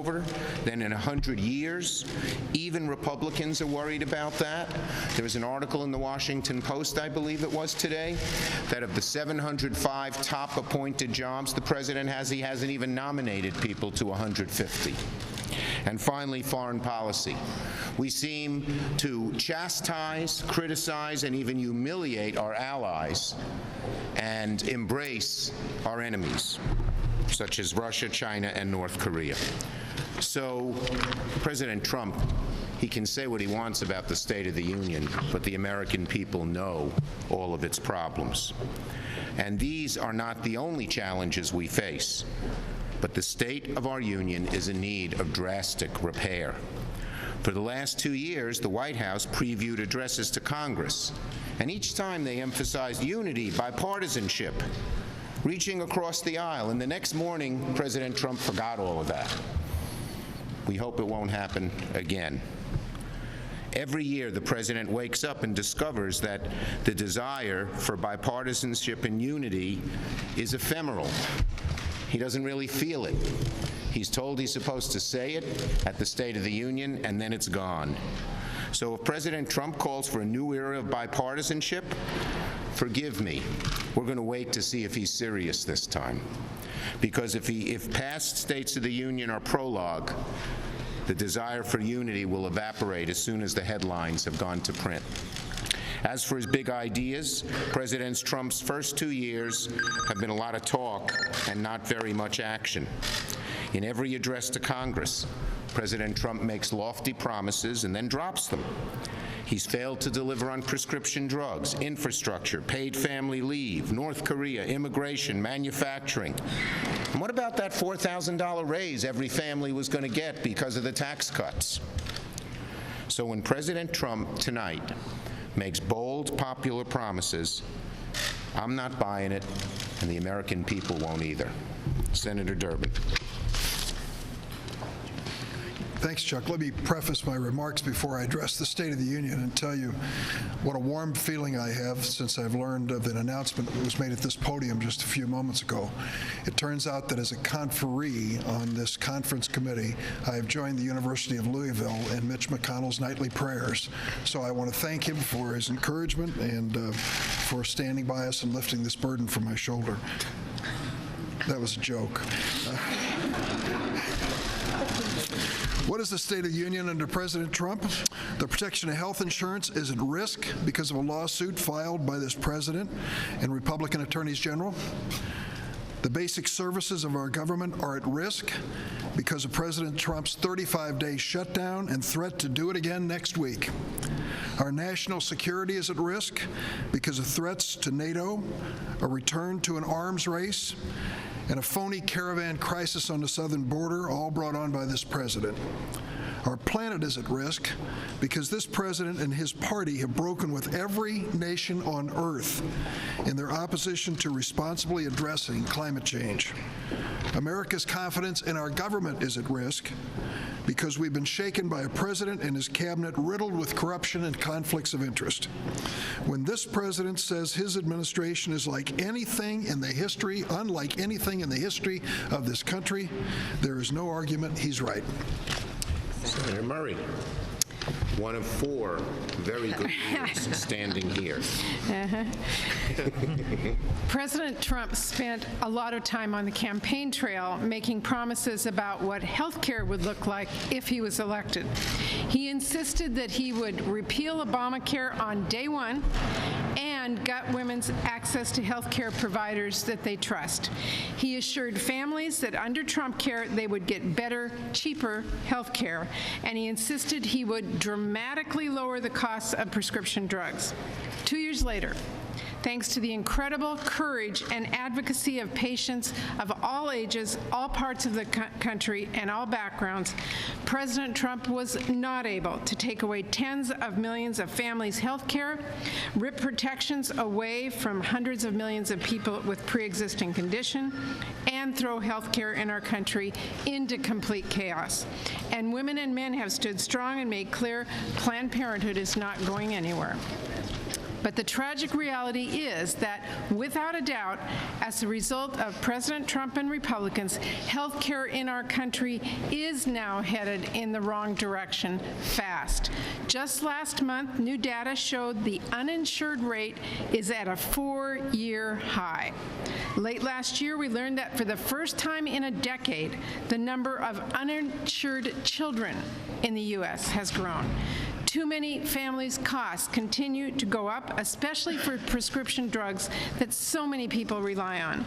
over than in 100 years. Even Republicans are worried about that. There was an article in the Washington Post, I believe it was today, that of the 705 top appointed jobs the president has, he hasn't even nominated people to 150. And finally, foreign policy. We seem to chastise, criticize, and even humiliate our allies and embrace our enemies, such as Russia, China, and North Korea. So President Trump, he can say what he wants about the State of the Union, but the American people know all of its problems. And these are not the only challenges we face, but the state of our union is in need of drastic repair. For the last 2 years, the White House previewed addresses to Congress, and each time they emphasized unity, bipartisanship, reaching across the aisle, and the next morning, President Trump forgot all of that. We hope it won't happen again. Every year, the president wakes up and discovers that the desire for bipartisanship and unity is ephemeral. He doesn't really feel it. He's told he's supposed to say it at the State of the Union, and then it's gone. So if President Trump calls for a new era of bipartisanship, forgive me. We're going to wait to see if he's serious this time. Because if past States of the Union are prologue, the desire for unity will evaporate as soon as the headlines have gone to print. As for his big ideas, President Trump's first 2 years have been a lot of talk and not very much action. In every address to Congress, President Trump makes lofty promises and then drops them. He's failed to deliver on prescription drugs, infrastructure, paid family leave, North Korea, immigration, manufacturing. And what about that $4,000 raise every family was going to get because of the tax cuts? So when President Trump tonight makes bold, popular promises, I'm not buying it, and the American people won't either. Senator Durbin. Thanks, Chuck. Let me preface my remarks before I address the State of the Union and tell you what a warm feeling I have since I've learned of an announcement that was made at this podium just a few moments ago. It turns out that as a conferee on this conference committee, I have joined the University of Louisville in Mitch McConnell's nightly prayers. So I want to thank him for his encouragement and for standing by us and lifting this burden from my shoulder. That was a joke. What is the State of the Union under President Trump? The protection of health insurance is at risk because of a lawsuit filed by this president and Republican attorneys general. The basic services of our government are at risk because of President Trump's 35-day shutdown and threat to do it again next week. Our national security is at risk because of threats to NATO, a return to an arms race, and a phony caravan crisis on the southern border, all brought on by this president. Our planet is at risk because this president and his party have broken with every nation on earth in their opposition to responsibly addressing climate change. America's confidence in our government is at risk because we've been shaken by a president and his cabinet riddled with corruption and conflicts of interest. When this president says his administration is unlike anything in the history of this country, there is no argument he's right. Senator Murray, one of 4 very good leaders standing here. President Trump spent a lot of time on the campaign trail making promises about what health care would look like if he was elected. He insisted that he would repeal Obamacare on day 1 and gut women's access to health care providers that they trust. He assured families that under Trump care they would get better, cheaper health care, and he insisted he would dramatically lower the costs of prescription drugs. 2 years later, thanks to the incredible courage and advocacy of patients of all ages, all parts of the country, and all backgrounds, President Trump was not able to take away tens of millions of families' health care, rip protections away from hundreds of millions of people with pre-existing condition, and throw health care in our country into complete chaos. And women and men have stood strong and made clear Planned Parenthood is not going anywhere. But the tragic reality is that, without a doubt, as a result of President Trump and Republicans, health care in our country is now headed in the wrong direction fast. Just last month, new data showed the uninsured rate is at a 4-year high. Late last year, we learned that for the first time in a decade, the number of uninsured children in the U.S. has grown. Too many families' costs continue to go up, especially for prescription drugs that so many people rely on.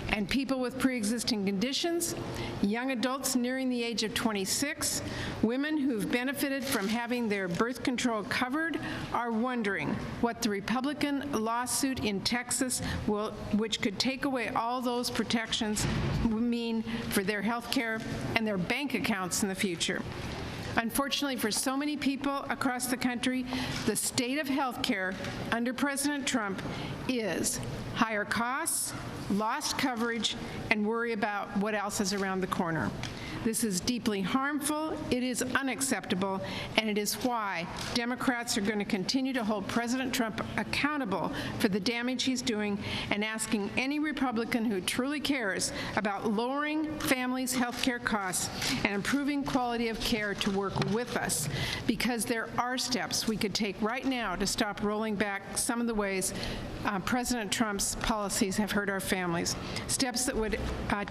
And people with pre-existing conditions, young adults nearing the age of 26, women who've benefited from having their birth control covered are wondering what the Republican lawsuit in Texas which could take away all those protections, will mean for their health care and their bank accounts in the future. Unfortunately, for so many people across the country, the state of health care under President Trump is higher costs, lost coverage, and worry about what else is around the corner. This is deeply harmful, it is unacceptable, and it is why Democrats are going to continue to hold President Trump accountable for the damage he's doing and asking any Republican who truly cares about lowering families' health care costs and improving quality of care to work with us, because there are steps we could take right now to stop rolling back some of the ways President Trump's policies have hurt our families, steps that would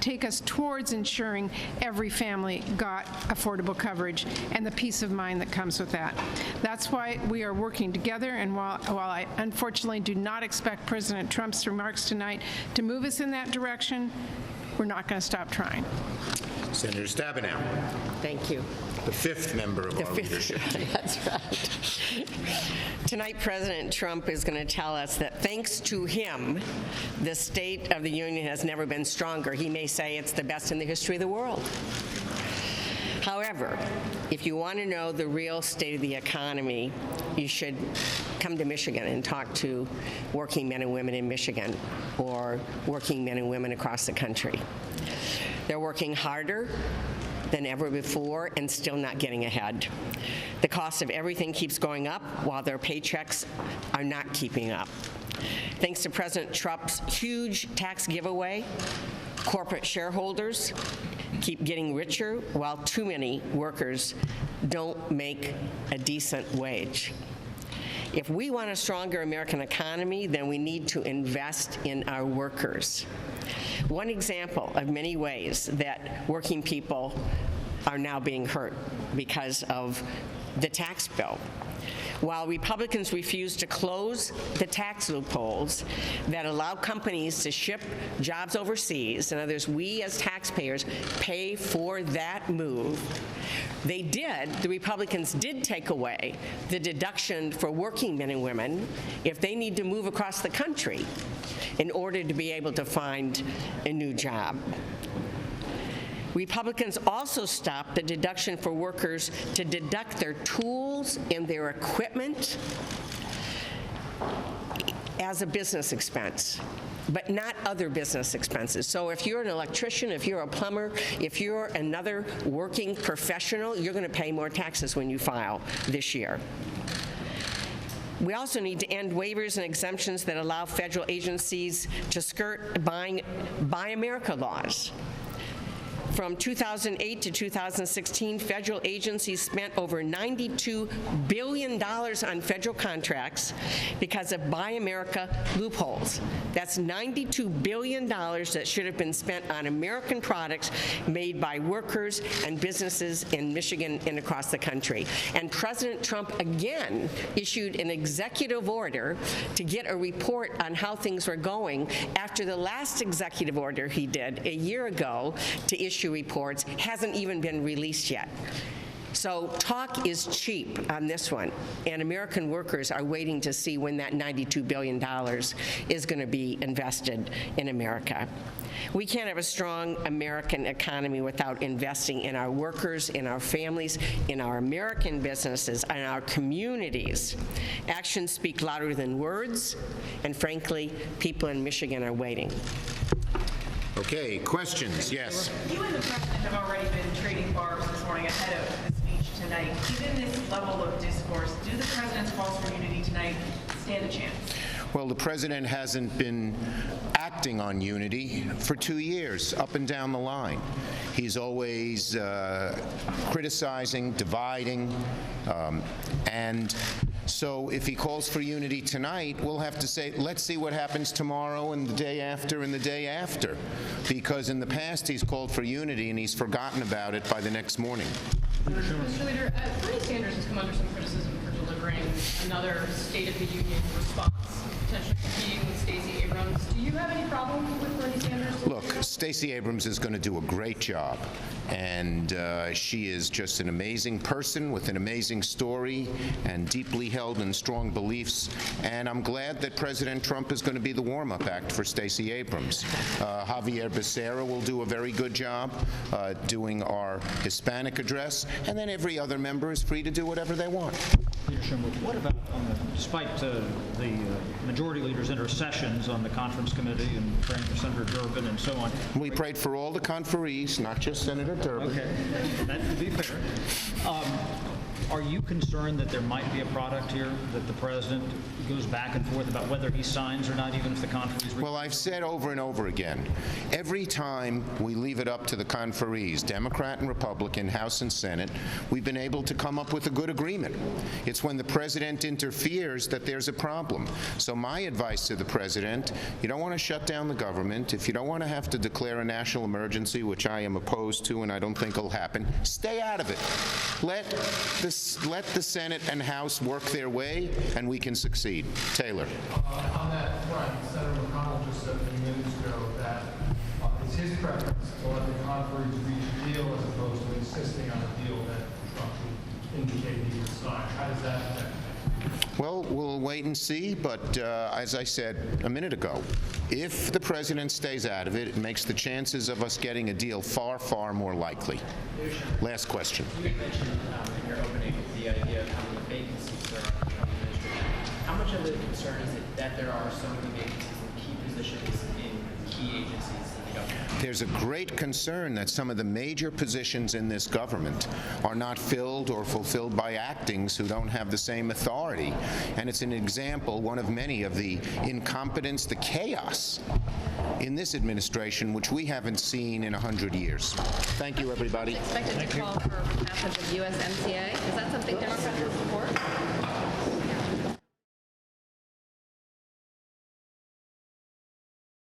take us towards ensuring every family got affordable coverage and the peace of mind that comes with that. That's why we are working together, and while I unfortunately do not expect President Trump's remarks tonight to move us in that direction, we're not going to stop trying. Senator Stabenow, Thank you. the fifth member of our leadership team. That's right. Tonight, President Trump is going to tell us that thanks to him, the State of the Union has never been stronger. He may say it's the best in the history of the world. However, if you want to know the real state of the economy, you should come to Michigan and talk to working men and women in Michigan or working men and women across the country. They're working harder than ever before and still not getting ahead. The cost of everything keeps going up while their paychecks are not keeping up. Thanks to President Trump's huge tax giveaway, corporate shareholders keep getting richer while too many workers don't make a decent wage. If we want a stronger American economy, then we need to invest in our workers. One example of many ways that working people are now being hurt because of the tax bill. While Republicans refuse to close the tax loopholes that allow companies to ship jobs overseas, in other words, we as taxpayers pay for that move, the Republicans did take away the deduction for working men and women if they need to move across the country in order to be able to find a new job. Republicans also stopped the deduction for workers to deduct their tools and their equipment as a business expense, but not other business expenses. So if you're an electrician, if you're a plumber, if you're another working professional, you're going to pay more taxes when you file this year. We also need to end waivers and exemptions that allow federal agencies to skirt Buy America laws. From 2008 to 2016, federal agencies spent over $92 billion on federal contracts because of Buy America loopholes. That's $92 billion that should have been spent on American products made by workers and businesses in Michigan and across the country. And President Trump again issued an executive order to get a report on how things were going after the last executive order he did a year ago to issue reports hasn't even been released yet. So talk is cheap on this one, and American workers are waiting to see when that $92 billion is going to be invested in America. We can't have a strong American economy without investing in our workers, in our families, in our American businesses, and our communities. Actions speak louder than words, and frankly, people in Michigan are waiting. Okay, questions? Yes. You and the president have already been trading barbs this morning ahead of the speech tonight. Given this level of discourse, do the president's calls for unity tonight stand a chance? Well, the president hasn't been acting on unity for 2 years, up and down the line. He's always criticizing, dividing, and so if he calls for unity tonight, we'll have to say, let's see what happens tomorrow and the day after and the day after, because in the past he's called for unity and he's forgotten about it by the next morning. Mr. Leader, Bernie Sanders has come under some criticism for delivering another State of the Union response, potentially competing with Stacey Abrams. Do you have any problem with Bernie Sanders? Look, Stacey Abrams is going to do a great job, and she is just an amazing person with an amazing story and deeply held and strong beliefs, and I'm glad that President Trump is going to be the warm-up act for Stacey Abrams. Javier Becerra will do a very good job doing our Hispanic address, and then every other member is free to do whatever they want. Leader Schumer, what about, despite the majority leader's intercessions on the conference committee and praying for Senator Durbin and so on? We prayed for all the conferees, not just Senator Durbin. Okay, that would be fair. Are you concerned that there might be a product here, that the president goes back and forth about whether he signs or not, even if the conferees... Well, I've said over and over again, every time we leave it up to the conferees, Democrat and Republican, House and Senate, we've been able to come up with a good agreement. It's when the president interferes that there's a problem. So my advice to the president, you don't want to shut down the government. If you don't want to have to declare a national emergency, which I am opposed to and I don't think will happen, stay out of it. Let the Senate and House work their way, and we can succeed. Taylor. On that front, Senator McConnell just said a few minutes ago that it's his preference to let the conferees reach a deal as opposed to insisting on a deal that Trump would indicate he would sign. How does that affect? Well, we'll wait and see, but as I said a minute ago, if the president stays out of it, it makes the chances of us getting a deal far, far more likely. Last question. You mentioned in your opening the idea of how many vacancies there are in the Trump administration. How much of the concern is it that there are so many vacancies in key positions in key agencies that you don't have? There's a great concern that some of the major positions in this government are not filled or fulfilled by actings who don't have the same authority. And it's an example, one of many, of the incompetence, the chaos in this administration, which we haven't seen in 100 years. Thank you, everybody. Expected to call for passage of USMCA. Is that something Democrats will support?